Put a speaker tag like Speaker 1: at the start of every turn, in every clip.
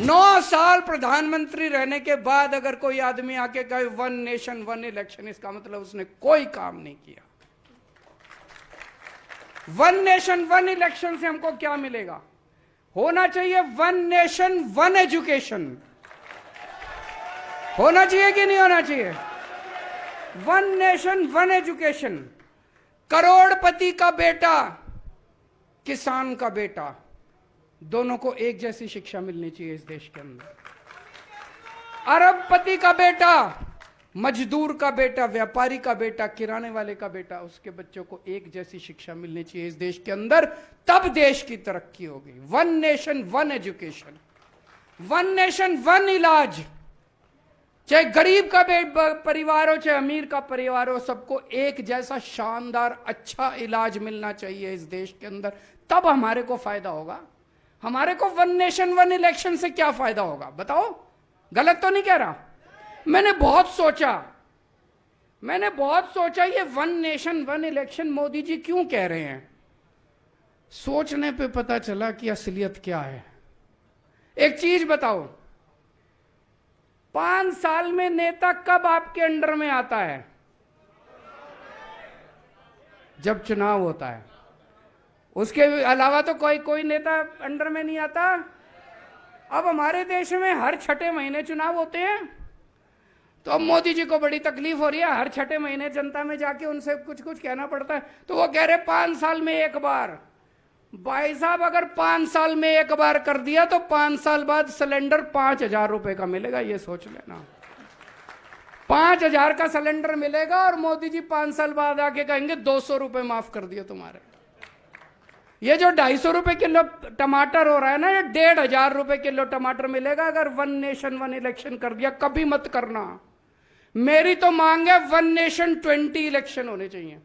Speaker 1: 9 साल प्रधानमंत्री रहने के बाद अगर कोई आदमी आके कहे 1 नेशन 1 इलेक्शन, इसका मतलब उसने कोई काम नहीं किया। 1 नेशन 1 इलेक्शन से हमको क्या मिलेगा? होना चाहिए 1 नेशन 1 एजुकेशन। होना चाहिए कि नहीं होना चाहिए? 1 नेशन 1 एजुकेशन। करोड़पति का बेटा, किसान का बेटा, दोनों को एक जैसी शिक्षा मिलनी चाहिए इस देश के अंदर। अरबपति का बेटा, मजदूर का बेटा, व्यापारी का बेटा, किराने वाले का बेटा, उसके बच्चों को एक जैसी शिक्षा मिलनी चाहिए इस देश के अंदर, तब देश की तरक्की होगी। 1 नेशन 1 एजुकेशन, 1 नेशन 1 इलाज। चाहे गरीब का परिवार हो, चाहे अमीर का परिवार हो, सबको एक जैसा शानदार अच्छा इलाज मिलना चाहिए इस देश के अंदर, तब हमारे को फायदा होगा। हमारे को 1 नेशन 1 इलेक्शन से क्या फायदा होगा बताओ? गलत तो नहीं कह रहा? मैंने बहुत सोचा ये 1 नेशन 1 इलेक्शन मोदी जी क्यों कह रहे हैं। सोचने पे पता चला कि असलियत क्या है। एक चीज बताओ, 5 साल में नेता कब आपके अंडर में आता है? जब चुनाव होता है। उसके अलावा तो कोई नेता अंडर में नहीं आता। अब हमारे देश में हर 6ठे महीने चुनाव होते हैं, तो अब मोदी जी को बड़ी तकलीफ हो रही है। हर 6ठे महीने जनता में जाके उनसे कुछ कहना पड़ता है, तो वो कह रहे 5 साल में एक बार। भाई साहब, अगर 5 साल में एक बार कर दिया तो 5 साल बाद सिलेंडर 5,000 रुपए का मिलेगा, ये सोच लेना। 5,000 का सिलेंडर मिलेगा और मोदी जी 5 साल बाद आके कहेंगे 200 रुपए माफ कर दिए तुम्हारे। ये जो 250 रुपए किलो टमाटर हो रहा है ना, ये 1,500 रुपए किलो टमाटर मिलेगा अगर 1 नेशन 1 इलेक्शन कर दिया। कभी मत करना। मेरी तो मांग है 1 नेशन 20 इलेक्शन होने चाहिए।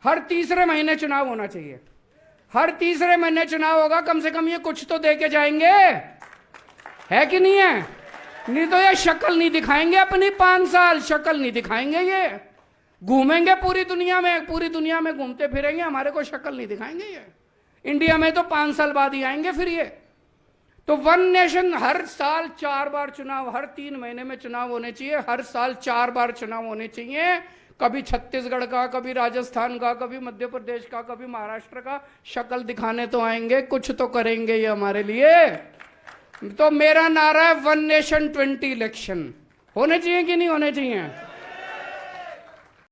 Speaker 1: हर तीसरे महीने चुनाव होना चाहिए। हर तीसरे महीने चुनाव होगा, कम से कम ये कुछ तो दे के जाएंगे, है कि नहीं है? नहीं तो ये शक्ल नहीं दिखाएंगे अपनी। 5 साल शक्ल नहीं दिखाएंगे। ये घूमेंगे पूरी दुनिया में घूमते फिरेंगे, हमारे को शक्ल नहीं दिखाएंगे। ये इंडिया में तो 5 साल बाद ही आएंगे फिर ये। तो 1 नेशन, हर साल 4 बार चुनाव, हर 3 महीने में चुनाव होने चाहिए। हर साल 4 बार चुनाव होने चाहिए। कभी छत्तीसगढ़ का, कभी राजस्थान का, कभी मध्य प्रदेश का, कभी महाराष्ट्र का। शक्ल दिखाने तो आएंगे, कुछ तो करेंगे ये हमारे लिए। तो मेरा नारा है 1 नेशन 20 इलेक्शन। होने चाहिए कि नहीं होने चाहिए?